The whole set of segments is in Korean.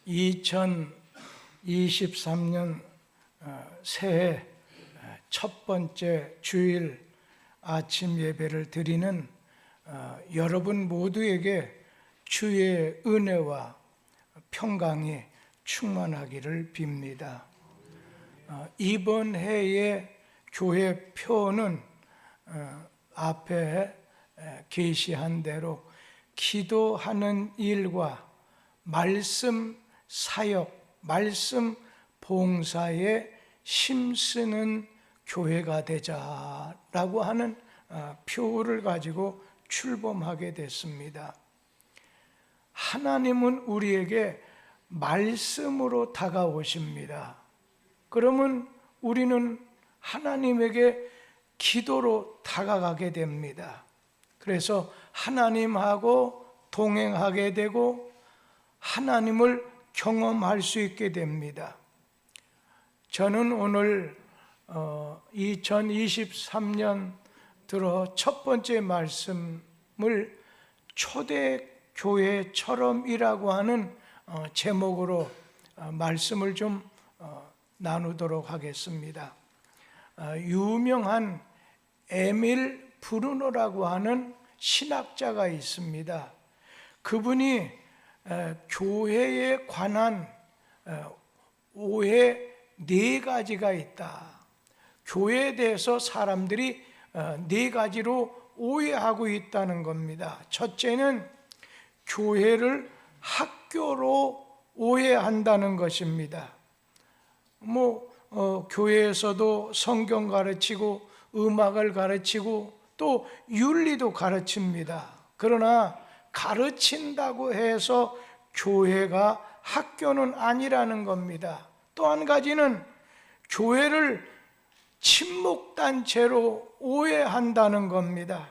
2023년 새해 첫 번째 주일 아침 예배를 드리는 여러분 모두에게 주의 은혜와 평강이 충만하기를 빕니다. 이번 해의 교회 표는 앞에 게시한 대로 기도하는 일과 말씀 사역, 말씀 봉사에 힘쓰는 교회가 되자라고 하는 표를 가지고 출범하게 됐습니다. 하나님은 우리에게 말씀으로 다가오십니다. 그러면 우리는 하나님에게 기도로 다가가게 됩니다. 그래서 하나님하고 동행하게 되고 하나님을 경험할 수 있게 됩니다. 저는 오늘 2023년 들어 첫 번째 말씀을 초대교회처럼이라고 하는 제목으로 말씀을 좀 나누도록 하겠습니다. 유명한 에밀 브루노라고 하는 신학자가 있습니다. 그분이 교회에 관한 오해 4가지가 있다. 교회에 대해서 사람들이 4가지로 오해하고 있다는 겁니다. 첫째는 교회를 학교로 오해한다는 것입니다. 교회에서도 성경 가르치고 음악을 가르치고 또 윤리도 가르칩니다. 그러나 가르친다고 해서 교회가 학교는 아니라는 겁니다. 또 한 가지는 교회를 친목단체로 오해한다는 겁니다.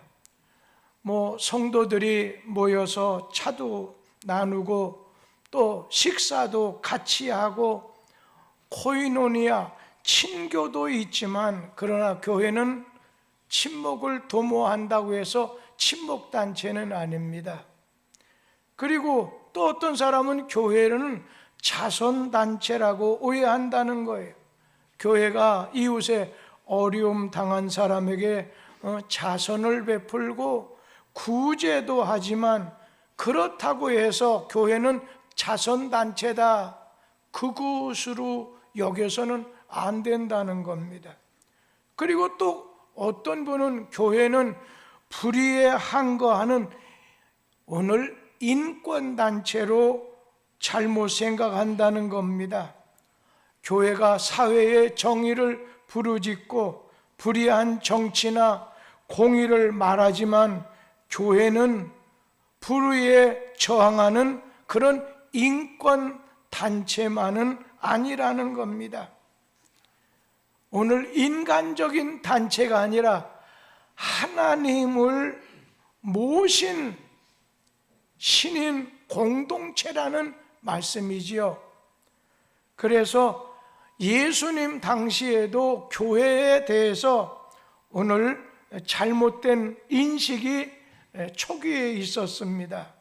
성도들이 모여서 차도 나누고 또 식사도 같이 하고 코이노니아 친교도 있지만 그러나 교회는 친목을 도모한다고 해서 친목단체는 아닙니다. 그리고 또 어떤 사람은 교회는 자선단체라고 오해한다는 거예요. 교회가 이웃에 어려움 당한 사람에게 자선을 베풀고 구제도 하지만 그렇다고 해서 교회는 자선단체다, 그것으로 여겨서는 안 된다는 겁니다. 그리고 또 어떤 분은 교회는 불의에 항거하는 오늘 인권단체로 잘못 생각한다는 겁니다. 교회가 사회의 정의를 부르짖고 불의한 정치나 공의를 말하지만 교회는 불의에 저항하는 그런 인권단체만은 아니라는 겁니다. 오늘 인간적인 단체가 아니라 하나님을 모신 신인 공동체라는 말씀이지요. 그래서 예수님 당시에도 교회에 대해서 오늘 잘못된 인식이 초기에 있었습니다.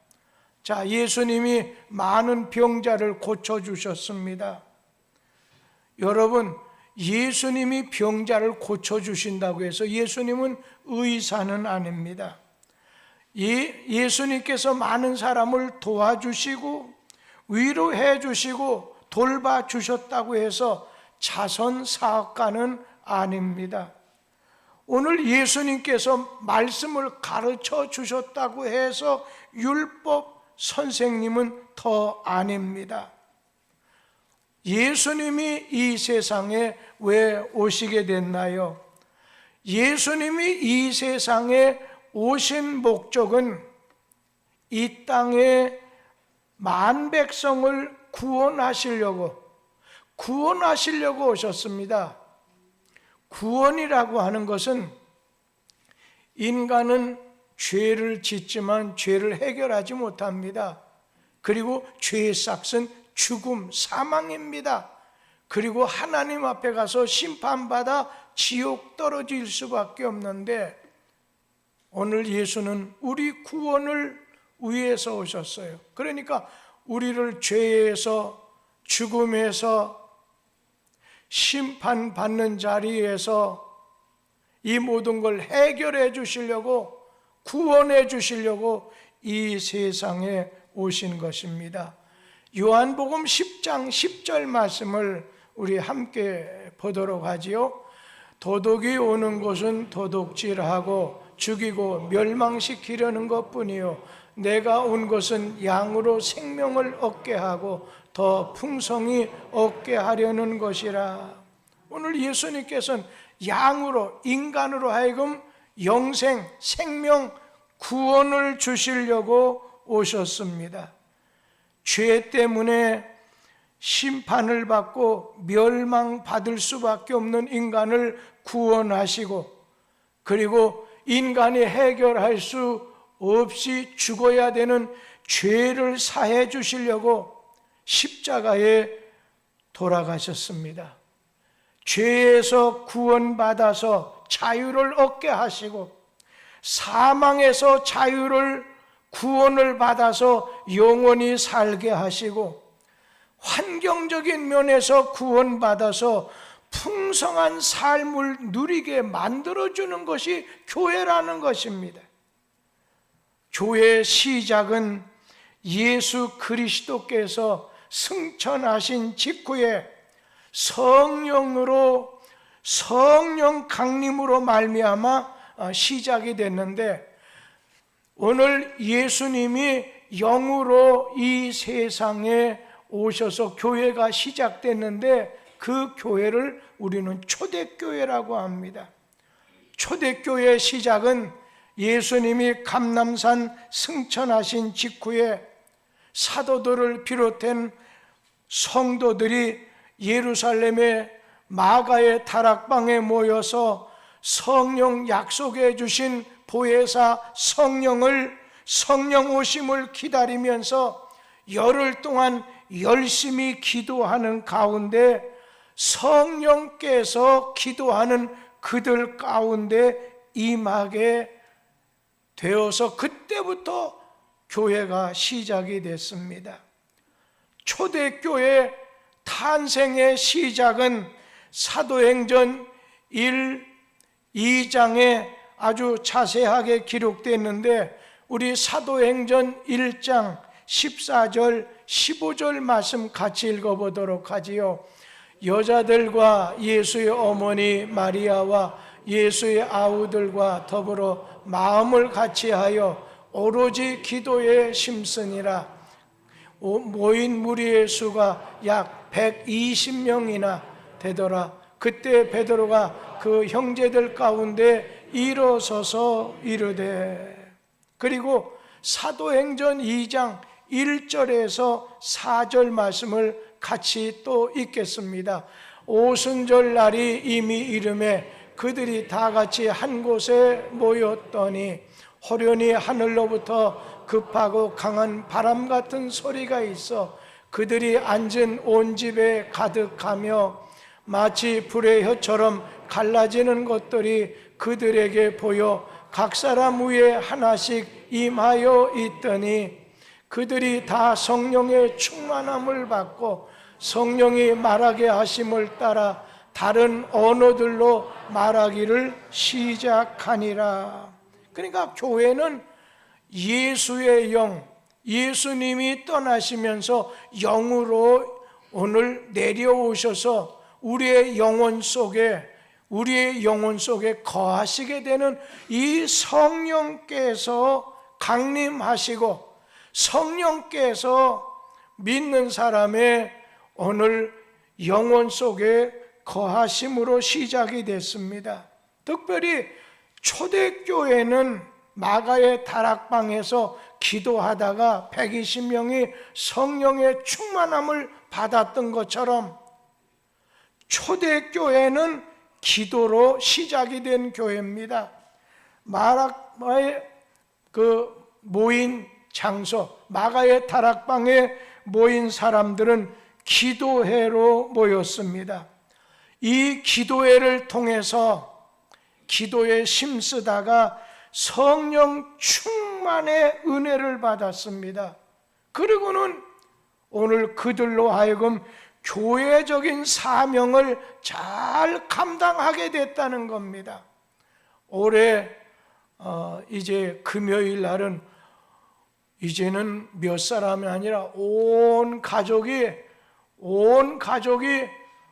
자, 예수님이 많은 병자를 고쳐주셨습니다. 여러분, 예수님이 병자를 고쳐주신다고 해서 예수님은 의사는 아닙니다. 예수님께서 많은 사람을 도와주시고 위로해 주시고 돌봐주셨다고 해서 자선사업가는 아닙니다. 오늘 예수님께서 말씀을 가르쳐 주셨다고 해서 율법 선생님은 더 아닙니다. 예수님이 이 세상에 왜 오시게 됐나요? 예수님이 이 세상에 오신 목적은 이 땅의 만백성을 구원하시려고 오셨습니다. 구원이라고 하는 것은 인간은 죄를 짓지만 죄를 해결하지 못합니다. 그리고 죄의 삭은 죽음, 사망입니다. 그리고 하나님 앞에 가서 심판받아 지옥 떨어질 수밖에 없는데 오늘 예수는 우리 구원을 위해서 오셨어요. 그러니까 우리를 죄에서 죽음에서 심판받는 자리에서 이 모든 걸 해결해 주시려고, 구원해 주시려고 이 세상에 오신 것입니다. 요한복음 10장 10절 말씀을 우리 함께 보도록 하지요. 도둑이 오는 곳은 도둑질하고 죽이고 멸망시키려는 것뿐이요 내가 온 것은 양으로 생명을 얻게 하고 더 풍성히 얻게 하려는 것이라. 오늘 예수님께서는 양으로, 인간으로 하여금 영생, 생명, 구원을 주시려고 오셨습니다. 죄 때문에 심판을 받고 멸망받을 수밖에 없는 인간을 구원하시고, 그리고 인간이 해결할 수 없이 죽어야 되는 죄를 사해 주시려고 십자가에 돌아가셨습니다. 죄에서 구원받아서 자유를 얻게 하시고, 사망에서 구원을 받아서 영원히 살게 하시고, 환경적인 면에서 구원받아서 풍성한 삶을 누리게 만들어주는 것이 교회라는 것입니다. 교회의 시작은 예수 그리스도께서 승천하신 직후에 성령 강림으로 말미암아 시작이 됐는데, 오늘 예수님이 영으로 이 세상에 오셔서 교회가 시작됐는데, 그 교회를 우리는 초대교회라고 합니다. 초대교회의 시작은 예수님이 감람산 승천하신 직후에 사도들을 비롯한 성도들이 예루살렘의 마가의 다락방에 모여서 성령 약속해 주신 보혜사 성령 오심을 기다리면서 열흘 동안 열심히 기도하는 가운데 성령께서 기도하는 그들 가운데 임하게 되어서 그때부터 교회가 시작이 됐습니다. 초대교회 탄생의 시작은 사도행전 1, 2장에 아주 자세하게 기록됐는데, 우리 사도행전 1장 14절 15절 말씀 같이 읽어보도록 하지요. 여자들과 예수의 어머니 마리아와 예수의 아우들과 더불어 마음을 같이하여 오로지 기도에 심쓰니라. 모인 무리의 수가 약 120명이나 되더라. 그때 베드로가 그 형제들 가운데 일어서서 이르되, 그리고 사도행전 2장 1절에서 4절 말씀을 같이 또 읽겠습니다. 오순절 날이 이미 이르매 그들이 다 같이 한 곳에 모였더니 호련히 하늘로부터 급하고 강한 바람 같은 소리가 있어 그들이 앉은 온 집에 가득하며 마치 불의 혀처럼 갈라지는 것들이 그들에게 보여 각 사람 위에 하나씩 임하여 있더니, 그들이 다 성령의 충만함을 받고 성령이 말하게 하심을 따라 다른 언어들로 말하기를 시작하니라. 그러니까 교회는 예수의 영, 예수님이 떠나시면서 영으로 오늘 내려오셔서 우리의 영혼 속에 거하시게 되는 이 성령께서 강림하시고, 성령께서 믿는 사람의 오늘 영혼 속에 거하심으로 시작이 됐습니다. 특별히 초대교회는 마가의 다락방에서 기도하다가 120명이 성령의 충만함을 받았던 것처럼 초대교회는 기도로 시작이 된 교회입니다. 마가의 그 모인 장소, 마가의 다락방에 모인 사람들은 기도회로 모였습니다. 이 기도회를 통해서 기도에 힘쓰다가 성령 충만의 은혜를 받았습니다. 그리고는 오늘 그들로 하여금 교회적인 사명을 잘 감당하게 됐다는 겁니다. 올해 이제 금요일 날은 이제는 몇 사람이 아니라 온 가족이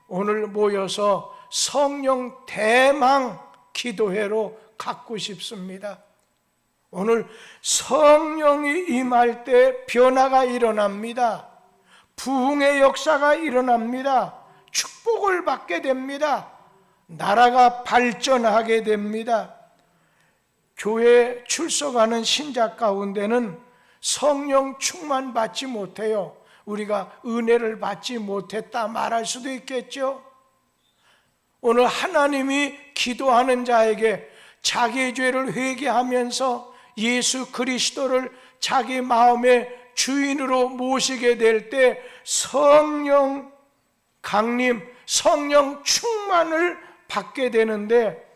오늘 모여서 성령 대망 기도회로 갖고 싶습니다. 오늘 성령이 임할 때 변화가 일어납니다. 부흥의 역사가 일어납니다. 축복을 받게 됩니다. 나라가 발전하게 됩니다. 교회 출석하는 신자 가운데는 성령 충만 받지 못해요. 우리가 은혜를 받지 못했다 말할 수도 있겠죠. 오늘 하나님이 기도하는 자에게 자기의 죄를 회개하면서 예수 그리스도를 자기 마음의 주인으로 모시게 될 때 성령 강림, 성령 충만을 받게 되는데,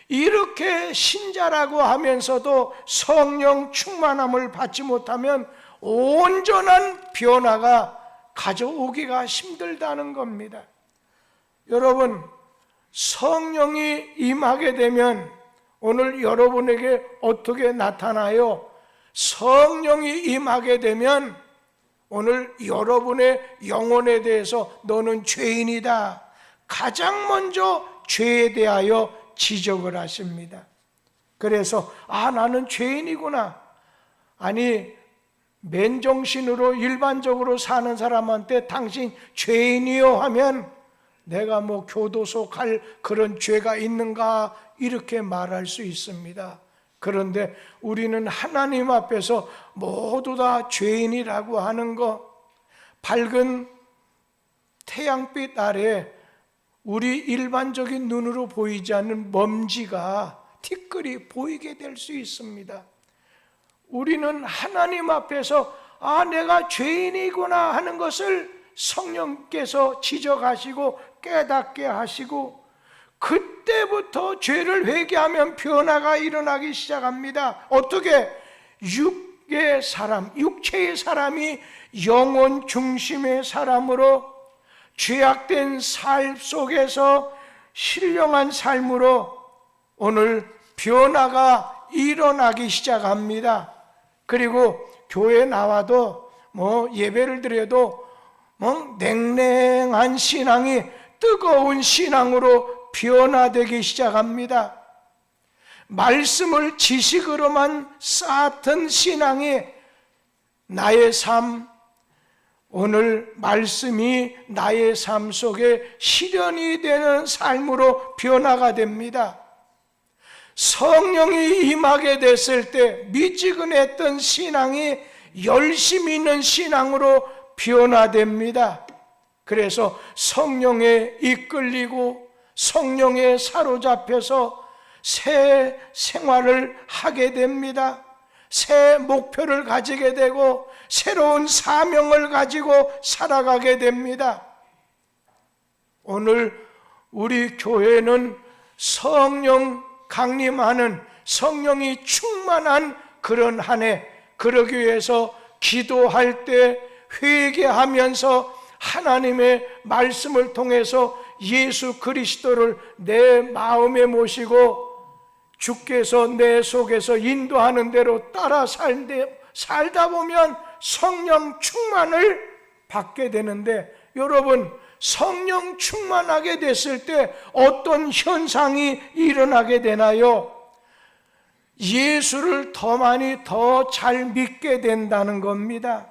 이렇게 신자라고 하면서도 성령 충만함을 받지 못하면 온전한 변화가 가져오기가 힘들다는 겁니다. 여러분, 성령이 임하게 되면 오늘 여러분에게 어떻게 나타나요? 성령이 임하게 되면 오늘 여러분의 영혼에 대해서 너는 죄인이다, 가장 먼저 죄에 대하여 지적을 하십니다. 그래서 나는 죄인이구나. 아니, 맨정신으로 일반적으로 사는 사람한테 당신 죄인이요 하면 내가 뭐 교도소 갈 그런 죄가 있는가 이렇게 말할 수 있습니다. 그런데 우리는 하나님 앞에서 모두 다 죄인이라고 하는 것, 밝은 태양빛 아래 우리 일반적인 눈으로 보이지 않는 먼지가 티끌이 보이게 될 수 있습니다. 우리는 하나님 앞에서 내가 죄인이구나 하는 것을 성령께서 지적하시고 깨닫게 하시고, 그때부터 죄를 회개하면 변화가 일어나기 시작합니다. 어떻게? 육체의 사람이 영혼 중심의 사람으로, 죄악된 삶 속에서 신령한 삶으로 오늘 변화가 일어나기 시작합니다. 그리고 교회에 나와도 예배를 드려도 냉랭한 신앙이 뜨거운 신앙으로 변화되기 시작합니다. 말씀을 지식으로만 쌓던 신앙이 나의 삶, 오늘 말씀이 나의 삶 속에 실현이 되는 삶으로 변화가 됩니다. 성령이 임하게 됐을 때 미지근했던 신앙이 열심히 있는 신앙으로 변화됩니다. 그래서 성령에 이끌리고 성령에 사로잡혀서 새 생활을 하게 됩니다. 새 목표를 가지게 되고 새로운 사명을 가지고 살아가게 됩니다. 오늘 우리 교회는 성령 강림하는, 성령이 충만한 그런 한 해, 그러기 위해서 기도할 때 회개하면서 하나님의 말씀을 통해서 예수 그리스도를 내 마음에 모시고 주께서 내 속에서 인도하는 대로 따라 살다 보면 성령 충만을 받게 되는데, 여러분, 성령 충만하게 됐을 때 어떤 현상이 일어나게 되나요? 예수를 더 많이 더 잘 믿게 된다는 겁니다.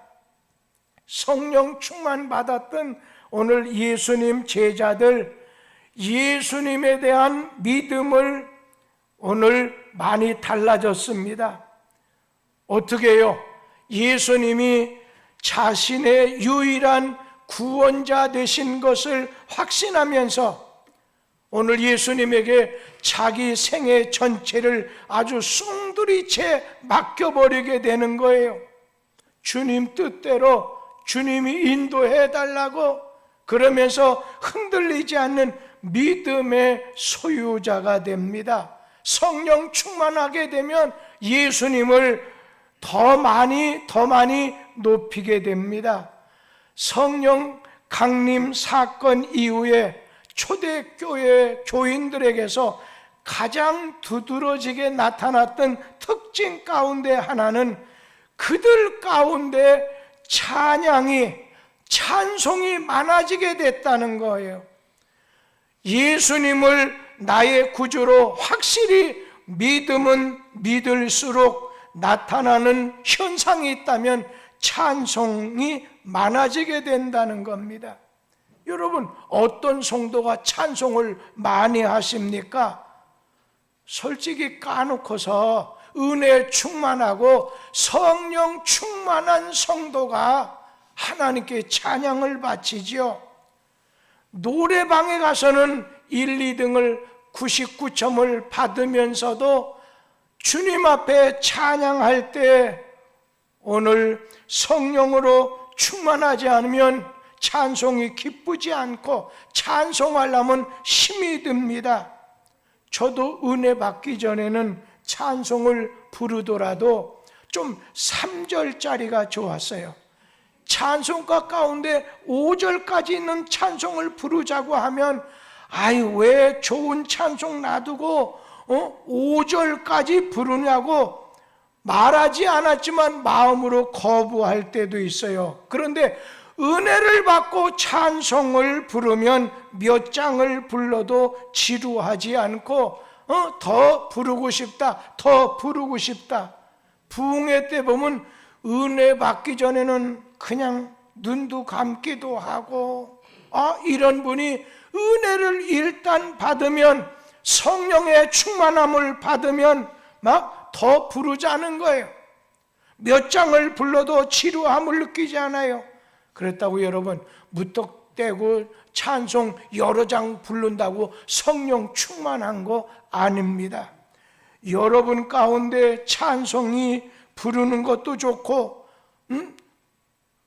성령 충만 받았던 오늘 예수님 제자들, 예수님에 대한 믿음을 오늘 많이 달라졌습니다. 어떻게 해요? 예수님이 자신의 유일한 구원자 되신 것을 확신하면서 오늘 예수님에게 자기 생애 전체를 아주 숭두리째 맡겨버리게 되는 거예요. 주님 뜻대로 주님이 인도해 달라고, 그러면서 흔들리지 않는 믿음의 소유자가 됩니다. 성령 충만하게 되면 예수님을 더 많이 높이게 됩니다. 성령 강림 사건 이후에 초대교회 교인들에게서 가장 두드러지게 나타났던 특징 가운데 하나는 그들 가운데 찬송이 많아지게 됐다는 거예요. 예수님을 나의 구주로 확실히 믿으면 믿을수록 나타나는 현상이 있다면 찬송이 많아지게 된다는 겁니다. 여러분, 어떤 성도가 찬송을 많이 하십니까? 솔직히 까놓고서 은혜 충만하고 성령 충만한 성도가 하나님께 찬양을 바치지요. 노래방에 가서는 1, 2등을 99점을 받으면서도 주님 앞에 찬양할 때 오늘 성령으로 충만하지 않으면 찬송이 기쁘지 않고 찬송하려면 힘이 듭니다. 저도 은혜 받기 전에는 찬송을 부르더라도 좀 3절짜리가 좋았어요. 찬송가 가운데 5절까지 있는 찬송을 부르자고 하면 왜 좋은 찬송 놔두고 5절까지 부르냐고 말하지 않았지만 마음으로 거부할 때도 있어요. 그런데 은혜를 받고 찬송을 부르면 몇 장을 불러도 지루하지 않고 더 부르고 싶다, 더 부르고 싶다. 부흥회 때 보면 은혜 받기 전에는 그냥 눈도 감기도 하고 이런 분이 은혜를 일단 받으면 성령의 충만함을 받으면 막 더 부르자는 거예요. 몇 장을 불러도 지루함을 느끼지 않아요. 그렇다고 여러분 무턱대고 찬송 여러 장 부른다고 성령 충만한 거 아닙니다. 여러분 가운데 찬송이 부르는 것도 좋고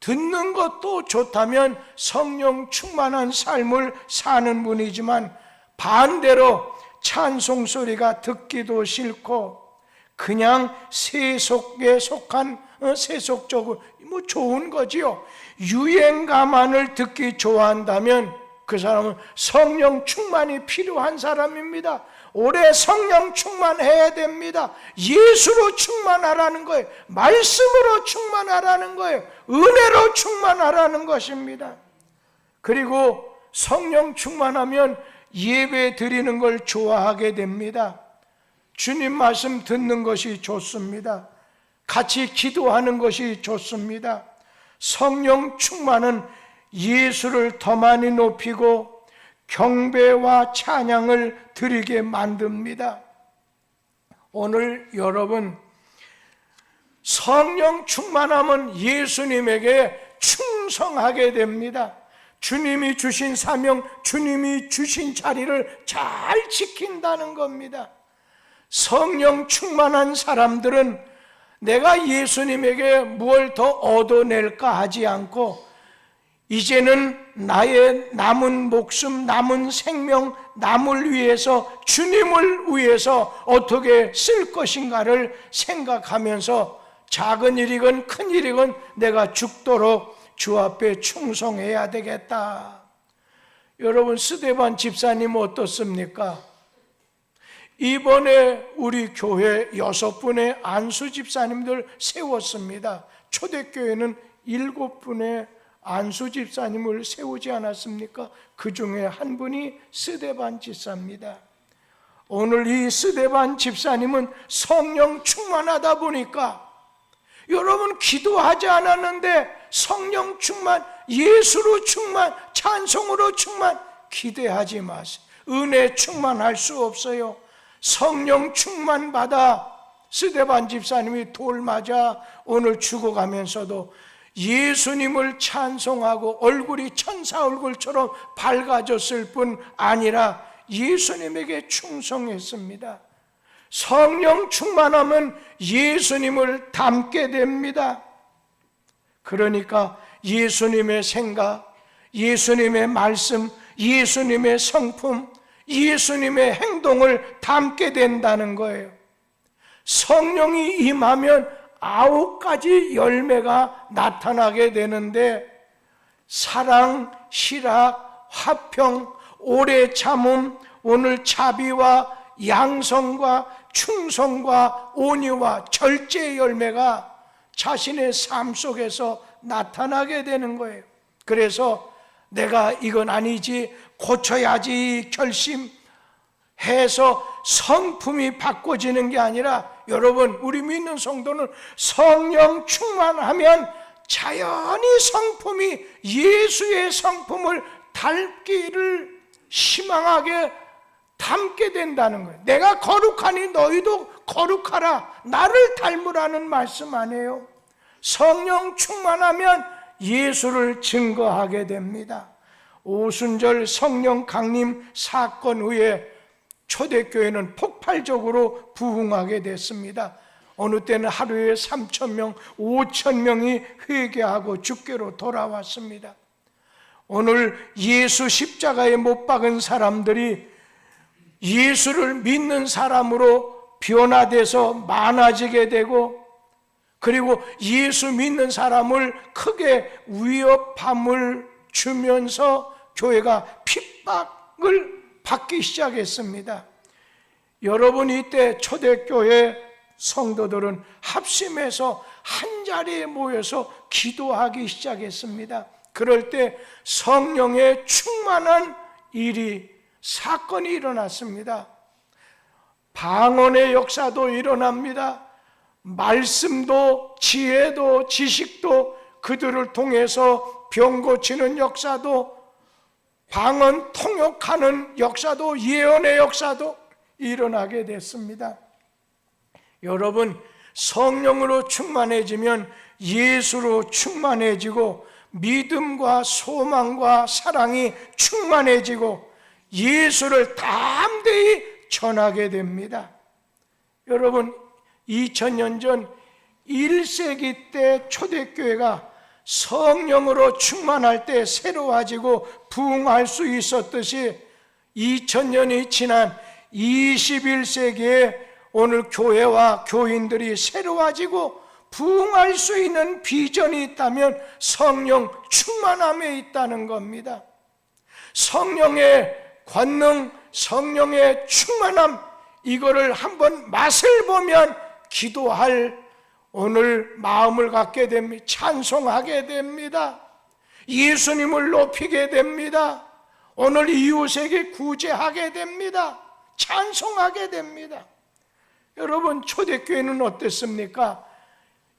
듣는 것도 좋다면 성령 충만한 삶을 사는 분이지만 반대로 찬송 소리가 듣기도 싫고 그냥 세속에 속한 세속적으로 좋은 거지요. 유행가만을 듣기 좋아한다면 그 사람은 성령 충만이 필요한 사람입니다. 올해 성령 충만해야 됩니다. 예수로 충만하라는 거예요. 말씀으로 충만하라는 거예요. 은혜로 충만하라는 것입니다. 그리고 성령 충만하면 예배 드리는 걸 좋아하게 됩니다. 주님 말씀 듣는 것이 좋습니다. 같이 기도하는 것이 좋습니다. 성령 충만은 예수를 더 많이 높이고 경배와 찬양을 드리게 만듭니다. 오늘 여러분 성령 충만하면 예수님에게 충성하게 됩니다. 주님이 주신 사명, 주님이 주신 자리를 잘 지킨다는 겁니다. 성령 충만한 사람들은 내가 예수님에게 무엇을 더 얻어낼까 하지 않고 이제는 나의 남은 목숨, 남은 생명, 남을 위해서 주님을 위해서 어떻게 쓸 것인가를 생각하면서 작은 일이건 큰 일이건 내가 죽도록 주 앞에 충성해야 되겠다. 여러분 스데반 집사님 어떻습니까? 이번에 우리 교회 6분의 안수 집사님들 세웠습니다. 초대교회는 7분의 안수 집사님을 세우지 않았습니까? 그 중에 한 분이 스데반 집사입니다. 오늘 이 스데반 집사님은 성령 충만하다 보니까 여러분 기도하지 않았는데 성령 충만, 예수로 충만, 찬송으로 충만 기대하지 마세요. 은혜 충만할 수 없어요. 성령 충만 받아 스데반 집사님이 돌 맞아 오늘 죽어가면서도 예수님을 찬송하고 얼굴이 천사 얼굴처럼 밝아졌을 뿐 아니라 예수님에게 충성했습니다. 성령 충만하면 예수님을 닮게 됩니다. 그러니까 예수님의 생각, 예수님의 말씀, 예수님의 성품, 예수님의 행동을 담게 된다는 거예요. 성령이 임하면 9가지 열매가 나타나게 되는데 사랑, 실학, 화평, 오래 참음, 오늘 자비와 양성과 충성과 온유와 절제의 열매가 자신의 삶 속에서 나타나게 되는 거예요. 그래서 내가 이건 아니지, 고쳐야지 결심해서 성품이 바꿔지는 게 아니라, 여러분, 우리 믿는 성도는 성령 충만하면 자연히 성품이 예수의 성품을 닮기를 희망하게 닮게 된다는 거예요. 내가 거룩하니 너희도 거룩하라, 나를 닮으라는 말씀 아니에요. 성령 충만하면 예수를 증거하게 됩니다. 오순절 성령 강림 사건 후에 초대교회는 폭발적으로 부흥하게 됐습니다. 어느 때는 하루에 3,000명, 5,000명이 회개하고 주께로 돌아왔습니다. 오늘 예수 십자가에 못 박은 사람들이 예수를 믿는 사람으로 변화돼서 많아지게 되고, 그리고 예수 믿는 사람을 크게 위협함을 주면서 교회가 핍박을 받기 시작했습니다. 여러분, 이때 초대교회 성도들은 합심해서 한 자리에 모여서 기도하기 시작했습니다. 그럴 때 성령의 충만한 사건이 일어났습니다. 방언의 역사도 일어납니다. 말씀도, 지혜도, 지식도, 그들을 통해서 병 고치는 역사도, 방언 통역하는 역사도, 예언의 역사도 일어나게 됐습니다. 여러분, 성령으로 충만해지면 예수로 충만해지고, 믿음과 소망과 사랑이 충만해지고, 예수를 담대히 전하게 됩니다. 여러분, 2000년 전 1세기 때 초대교회가 성령으로 충만할 때 새로워지고 부흥할 수 있었듯이, 2000년이 지난 21세기에 오늘 교회와 교인들이 새로워지고 부흥할 수 있는 비전이 있다면 성령 충만함에 있다는 겁니다. 성령의 권능, 성령의 충만함, 이거를 한번 맛을 보면 기도할 오늘 마음을 갖게 됩니다. 찬송하게 됩니다. 예수님을 높이게 됩니다. 오늘 이웃에게 구제하게 됩니다. 찬송하게 됩니다. 여러분, 초대교회는 어땠습니까?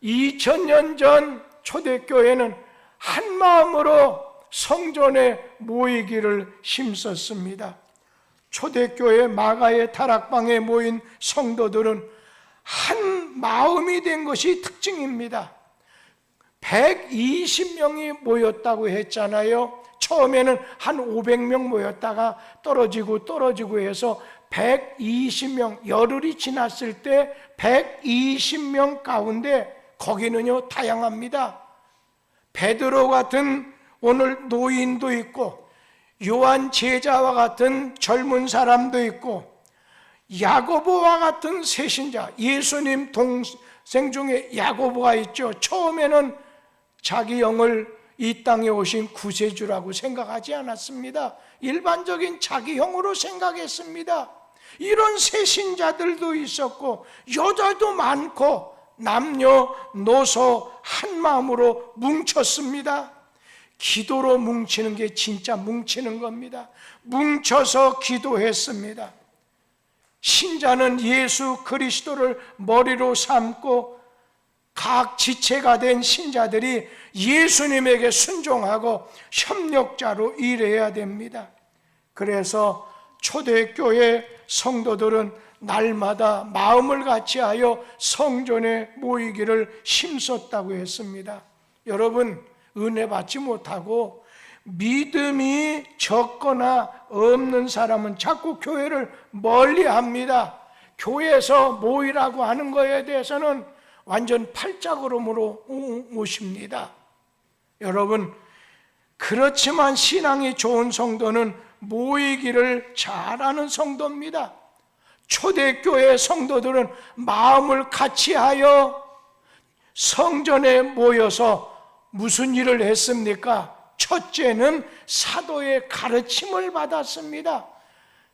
2000년 전 초대교회는 한 마음으로 성전에 모이기를 힘썼습니다. 초대교회 마가의 다락방에 모인 성도들은 한 마음이 된 것이 특징입니다. 120명이 모였다고 했잖아요. 처음에는 한 500명 모였다가 떨어지고 해서 120명, 열흘이 지났을 때 120명 가운데 거기는요 다양합니다. 베드로 같은 오늘 노인도 있고, 요한 제자와 같은 젊은 사람도 있고, 야고보와 같은 세신자, 예수님 동생 중에 야고보가 있죠. 처음에는 자기 영을 이 땅에 오신 구세주라고 생각하지 않았습니다. 일반적인 자기 형으로 생각했습니다. 이런 세신자들도 있었고, 여자도 많고, 남녀노소 한 마음으로 뭉쳤습니다. 기도로 뭉치는 게 진짜 뭉치는 겁니다. 뭉쳐서 기도했습니다. 신자는 예수 그리스도를 머리로 삼고, 각 지체가 된 신자들이 예수님에게 순종하고 협력자로 일해야 됩니다. 그래서 초대교회 성도들은 날마다 마음을 같이하여 성전에 모이기를 힘썼다고 했습니다. 여러분, 은혜 받지 못하고 믿음이 적거나 없는 사람은 자꾸 교회를 멀리합니다. 교회에서 모이라고 하는 것에 대해서는 완전 팔자걸음으로 모십니다. 여러분, 그렇지만 신앙이 좋은 성도는 모이기를 잘하는 성도입니다. 초대교회 성도들은 마음을 같이하여 성전에 모여서 무슨 일을 했습니까? 첫째는 사도의 가르침을 받았습니다.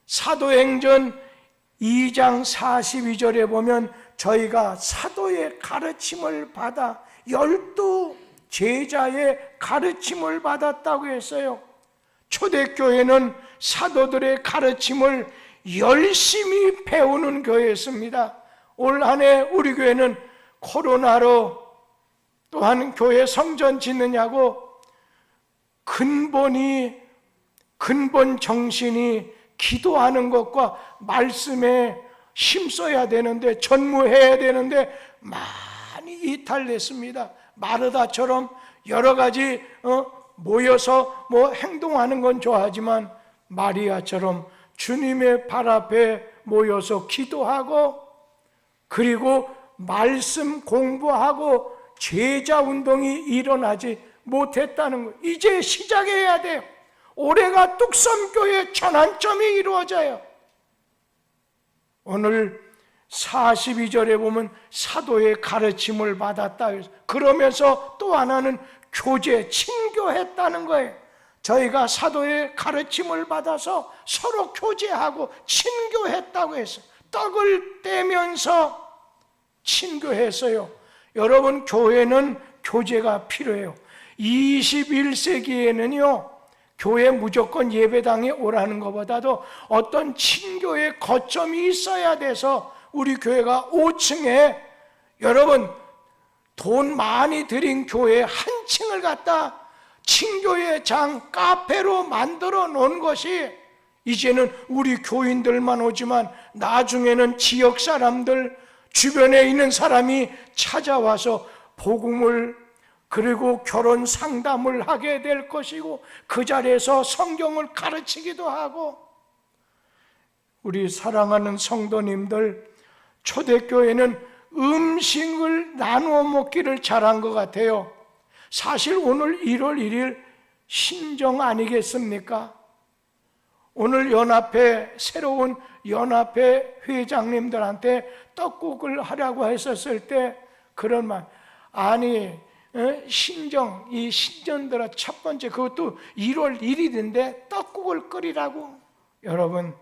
사도행전 2장 42절에 보면 저희가 사도의 가르침을 받아 12 제자의 가르침을 받았다고 했어요. 초대교회는 사도들의 가르침을 열심히 배우는 교회였습니다. 올 한 해 우리 교회는 코로나로 또한 교회 성전 짓느냐고 근본 정신이 기도하는 것과 말씀에 힘써야 되는데, 전무해야 되는데 많이 이탈됐습니다. 마르다처럼 여러 가지 모여서 행동하는 건 좋아하지만 마리아처럼 주님의 발 앞에 모여서 기도하고, 그리고 말씀 공부하고 제자 운동이 일어나지 못했다는 거. 이제 시작해야 돼요. 올해가 뚝섬교회 전환점이 이루어져요. 오늘 42절에 보면 사도의 가르침을 받았다. 그러면서 또 하나는 교제, 친교했다는 거예요. 저희가 사도의 가르침을 받아서 서로 교제하고 친교했다고 했어요. 떡을 떼면서 친교했어요. 여러분, 교회는 교제가 필요해요. 21세기에는요 교회 무조건 예배당에 오라는 것보다도 어떤 친교의 거점이 있어야 돼서 우리 교회가 5층에, 여러분, 돈 많이 들인 교회 한 층을 갖다 친교의 장, 카페로 만들어 놓은 것이 이제는 우리 교인들만 오지만 나중에는 지역 사람들, 주변에 있는 사람이 찾아와서 복음을, 그리고 결혼 상담을 하게 될 것이고 그 자리에서 성경을 가르치기도 하고. 우리 사랑하는 성도님들, 초대교회는 음식을 나누어 먹기를 잘한 것 같아요. 사실 오늘 1월 1일 신정 아니겠습니까? 오늘 연합회, 새로운 연합회 회장님들한테 떡국을 하라고 했었을 때 그런 말, 아니 신정, 이 신전들아 첫 번째 그것도 1월 1일인데 떡국을 끓이라고. 여러분,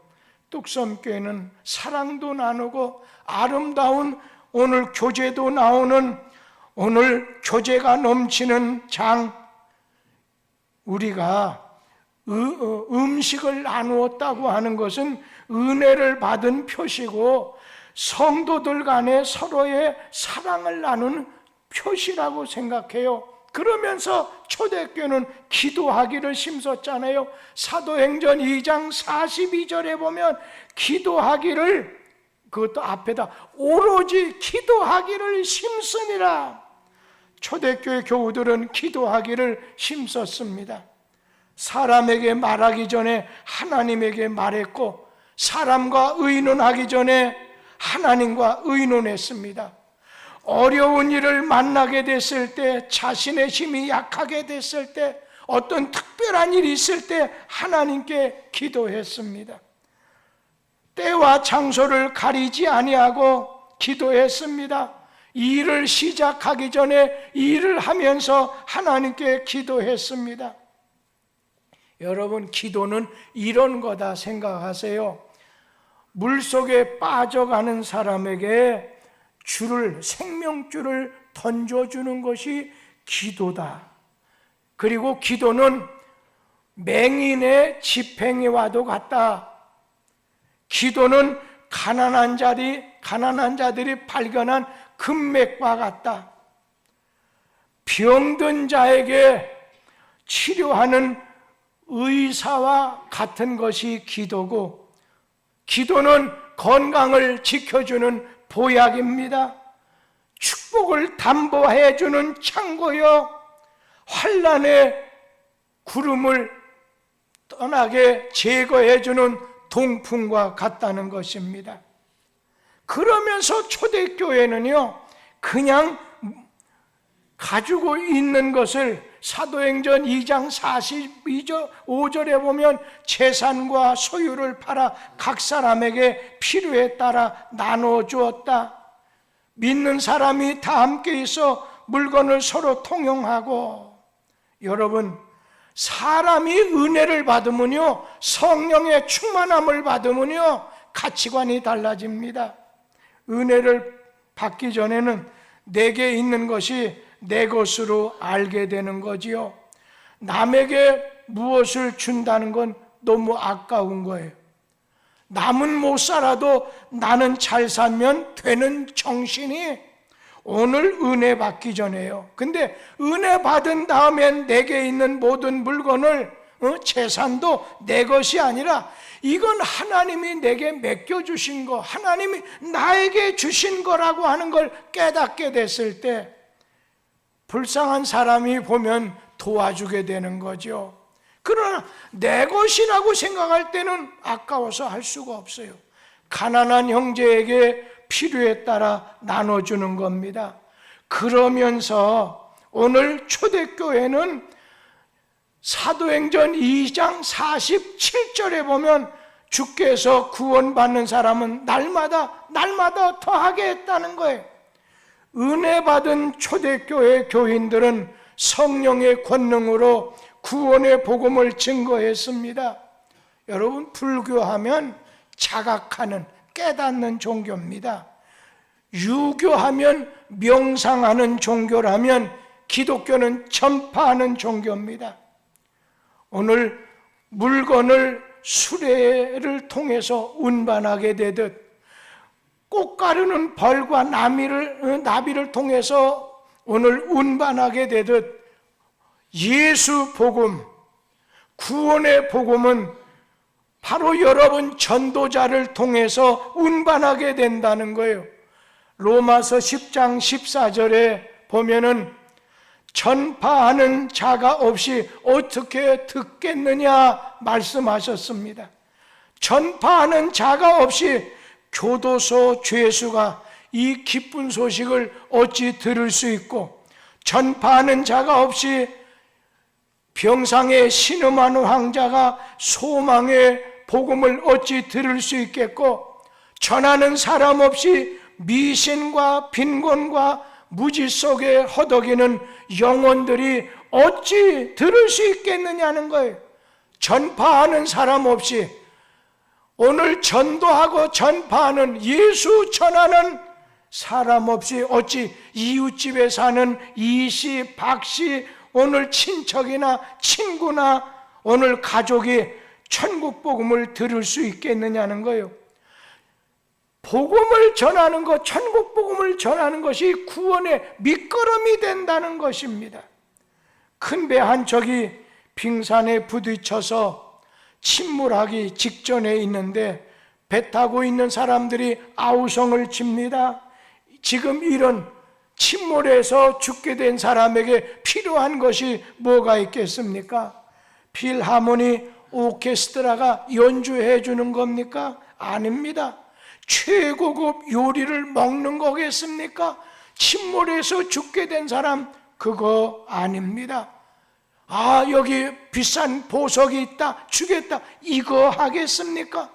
뚝섬교회는 사랑도 나누고 아름다운 오늘 교제도 나오는, 오늘 교제가 넘치는 장, 우리가 음식을 나누었다고 하는 것은 은혜를 받은 표시고 성도들 간에 서로의 사랑을 나누는 표시라고 생각해요. 그러면서 초대교회는 기도하기를 힘썼잖아요. 사도행전 2장 42절에 보면 기도하기를, 그것도 앞에다 오로지 기도하기를 힘쓰니라. 초대교회 교우들은 기도하기를 힘썼습니다. 사람에게 말하기 전에 하나님에게 말했고, 사람과 의논하기 전에 하나님과 의논했습니다. 어려운 일을 만나게 됐을 때, 자신의 힘이 약하게 됐을 때, 어떤 특별한 일이 있을 때 하나님께 기도했습니다. 때와 장소를 가리지 아니하고 기도했습니다. 일을 시작하기 전에 일을 하면서 하나님께 기도했습니다. 여러분, 기도는 이런 거다 생각하세요. 물속에 빠져가는 사람에게 생명줄을 던져주는 것이 기도다. 그리고 기도는 맹인의 집행이와도 같다. 기도는 가난한 자들이 발견한 금맥과 같다. 병든 자에게 치료하는 의사와 같은 것이 기도고, 기도는 건강을 지켜주는 보약입니다. 축복을 담보해 주는 창고요, 환난의 구름을 떠나게 제거해 주는 동풍과 같다는 것입니다. 그러면서 초대교회는요 그냥 가지고 있는 것을 사도행전 2장 45절에 보면 재산과 소유를 팔아 각 사람에게 필요에 따라 나눠 주었다. 믿는 사람이 다 함께 있어 물건을 서로 통용하고. 여러분, 사람이 은혜를 받으면요, 성령의 충만함을 받으면요, 가치관이 달라집니다. 은혜를 받기 전에는 내게 있는 것이 내 것으로 알게 되는 거지요. 남에게 무엇을 준다는 건 너무 아까운 거예요. 남은 못 살아도 나는 잘 살면 되는 정신이 오늘 은혜 받기 전에요. 근데 은혜 받은 다음엔 내게 있는 모든 물건을, 재산도 내 것이 아니라 이건 하나님이 내게 맡겨주신 거, 하나님이 나에게 주신 거라고 하는 걸 깨닫게 됐을 때 불쌍한 사람이 보면 도와주게 되는 거죠. 그러나 내 것이라고 생각할 때는 아까워서 할 수가 없어요. 가난한 형제에게 필요에 따라 나눠주는 겁니다. 그러면서 오늘 초대교회는 사도행전 2장 47절에 보면 주께서 구원받는 사람은 날마다 더하게 했다는 거예요. 은혜 받은 초대교회 교인들은 성령의 권능으로 구원의 복음을 증거했습니다. 여러분, 불교하면 자각하는, 깨닫는 종교입니다. 유교하면 명상하는 종교라면 기독교는 전파하는 종교입니다. 오늘 물건을 수레를 통해서 운반하게 되듯 꽃가루는 벌과 나비를 통해서 오늘 운반하게 되듯 예수 복음, 구원의 복음은 바로 여러분 전도자를 통해서 운반하게 된다는 거예요. 로마서 10장 14절에 보면은 전파하는 자가 없이 어떻게 듣겠느냐 말씀하셨습니다. 전파하는 자가 없이 교도소 죄수가 이 기쁜 소식을 어찌 들을 수 있고, 전파하는 자가 없이 병상에 신음하는 황자가 소망의 복음을 어찌 들을 수 있겠고, 전하는 사람 없이 미신과 빈곤과 무지 속에 허덕이는 영혼들이 어찌 들을 수 있겠느냐는 거예요. 전파하는 사람 없이, 오늘 전도하고 전파하는, 예수 전하는 사람 없이 어찌 이웃집에 사는 이씨, 박씨, 오늘 친척이나 친구나 오늘 가족이 천국 복음을 들을 수 있겠느냐는 거예요. 복음을 전하는 것, 천국 복음을 전하는 것이 구원의 밑거름이 된다는 것입니다. 큰 배 한 척이 빙산에 부딪혀서 침몰하기 직전에 있는데 배 타고 있는 사람들이 아우성을 칩니다. 지금 이런 침몰해서 죽게 된 사람에게 필요한 것이 뭐가 있겠습니까? 필하모니 오케스트라가 연주해 주는 겁니까? 아닙니다. 최고급 요리를 먹는 거겠습니까? 침몰해서 죽게 된 사람, 그거 아닙니다. 아, 여기 비싼 보석이 있다, 주겠다, 이거 하겠습니까?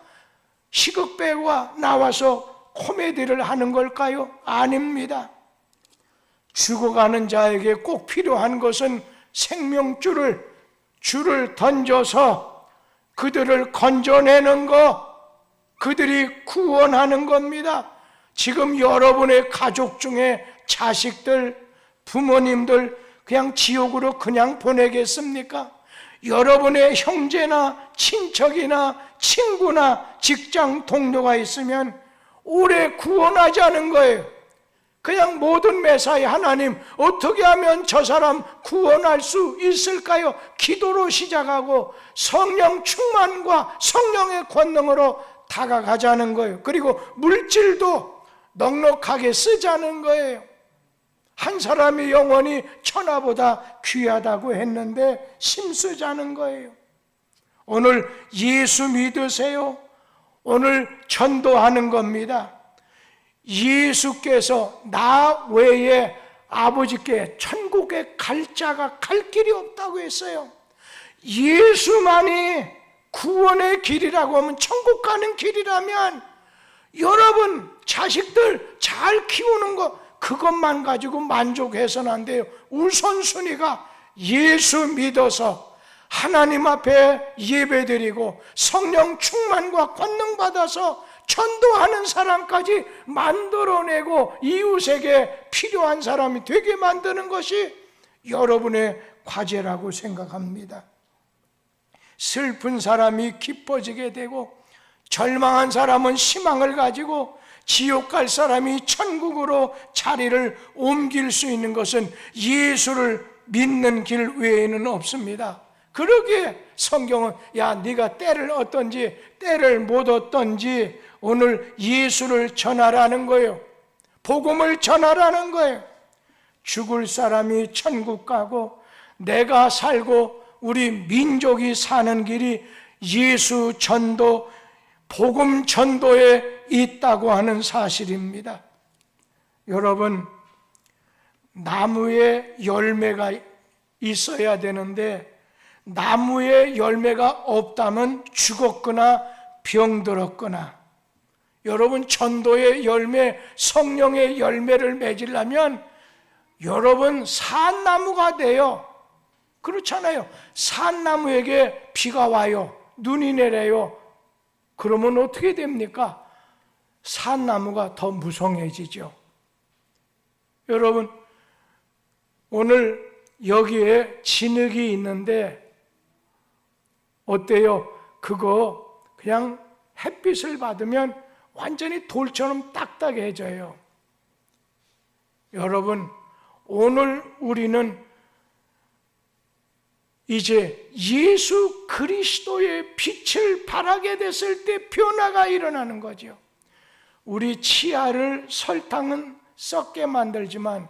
희극배우가 나와서 코미디를 하는 걸까요? 아닙니다. 죽어가는 자에게 꼭 필요한 것은 생명줄을 던져서 그들을 건져내는 것, 그들이 구원하는 겁니다. 지금 여러분의 가족 중에 자식들, 부모님들 그냥 지옥으로 그냥 보내겠습니까? 여러분의 형제나 친척이나 친구나 직장 동료가 있으면 오래 구원하자는 거예요. 그냥 모든 매사에 하나님, 어떻게 하면 저 사람 구원할 수 있을까요? 기도로 시작하고 성령 충만과 성령의 권능으로 다가가자는 거예요. 그리고 물질도 넉넉하게 쓰자는 거예요. 한 사람의 영혼이 천하보다 귀하다고 했는데 힘쓰자는 거예요. 오늘 예수 믿으세요. 오늘 전도하는 겁니다. 예수께서 나 외에 아버지께 천국에 갈 자가 갈 길이 없다고 했어요. 예수만이 구원의 길이라고 하면, 천국 가는 길이라면 여러분 자식들 잘 키우는 거, 그것만 가지고 만족해서는 안 돼요. 우선순위가 예수 믿어서 하나님 앞에 예배드리고 성령 충만과 권능 받아서 전도하는 사람까지 만들어내고 이웃에게 필요한 사람이 되게 만드는 것이 여러분의 과제라고 생각합니다. 슬픈 사람이 기뻐지게 되고 절망한 사람은 희망을 가지고 지옥 갈 사람이 천국으로 자리를 옮길 수 있는 것은 예수를 믿는 길 외에는 없습니다. 그러기에 성경은 야 네가 때를 얻든지 때를 못 얻든지 오늘 예수를 전하라는 거예요. 복음을 전하라는 거예요. 죽을 사람이 천국 가고 내가 살고 우리 민족이 사는 길이 예수 전도, 복음 전도에 있다고 하는 사실입니다. 여러분, 나무에 열매가 있어야 되는데 나무에 열매가 없다면 죽었거나 병들었거나, 여러분 전도의 열매, 성령의 열매를 맺으려면 여러분 산나무가 돼요. 그렇잖아요. 산나무에게 비가 와요. 눈이 내려요. 그러면 어떻게 됩니까? 산나무가 더 무성해지죠. 여러분, 오늘 여기에 진흙이 있는데 어때요? 그거 그냥 햇빛을 받으면 완전히 돌처럼 딱딱해져요. 여러분, 오늘 우리는 이제 예수 그리스도의 빛을 발하게 됐을 때 변화가 일어나는 거죠. 우리 치아를 설탕은 썩게 만들지만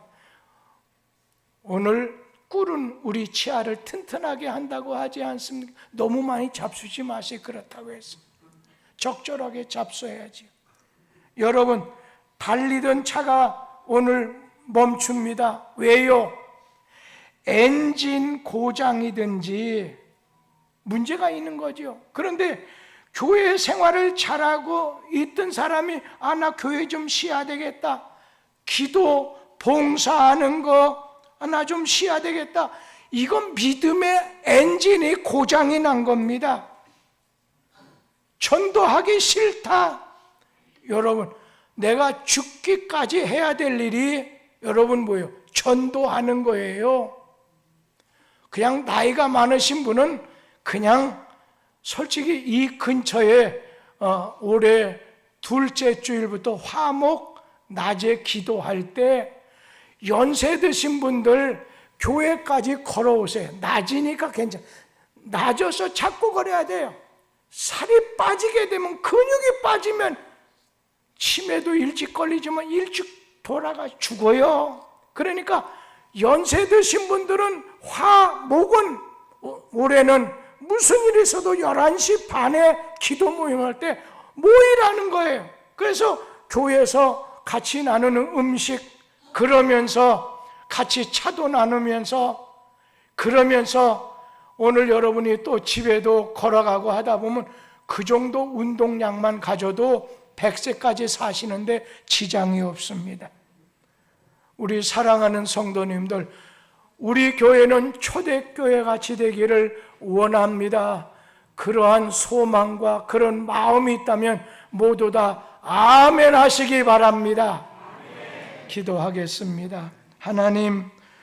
오늘 꿀은 우리 치아를 튼튼하게 한다고 하지 않습니까? 너무 많이 잡수지 마세요. 그렇다고 해서 적절하게 잡숴야지. 여러분, 달리던 차가 오늘 멈춥니다. 왜요? 엔진 고장이든지 문제가 있는 거죠. 그런데 교회 생활을 잘하고 있던 사람이 나 교회 좀 쉬어야 되겠다. 기도, 봉사하는 거 나 좀 쉬어야 되겠다. 이건 믿음의 엔진이 고장이 난 겁니다. 전도하기 싫다. 여러분, 내가 죽기까지 해야 될 일이 여러분 뭐예요? 전도하는 거예요. 그냥 나이가 많으신 분은 그냥 솔직히 이 근처에 올해 둘째 주일부터 화목 낮에 기도할 때 연세 드신 분들 교회까지 걸어오세요. 낮이니까 괜찮아. 낮아서 자꾸 걸어야 돼요. 살이 빠지게 되면, 근육이 빠지면 치매도 일찍 걸리지만 일찍 돌아가 죽어요. 그러니까 연세 드신 분들은 화목은 올해는 무슨 일이 있어도 11시 반에 기도 모임할 때 모이라는 거예요. 그래서 교회에서 같이 나누는 음식, 그러면서 같이 차도 나누면서, 그러면서 오늘 여러분이 또 집에도 걸어가고 하다 보면 그 정도 운동량만 가져도 100세까지 사시는데 지장이 없습니다. 우리 사랑하는 성도님들, 우리 교회는 초대교회 같이 되기를 원합니다. 그러한 소망과 그런 마음이 있다면 모두 다 아멘 하시기 바랍니다. 기도하겠습니다. 하나님,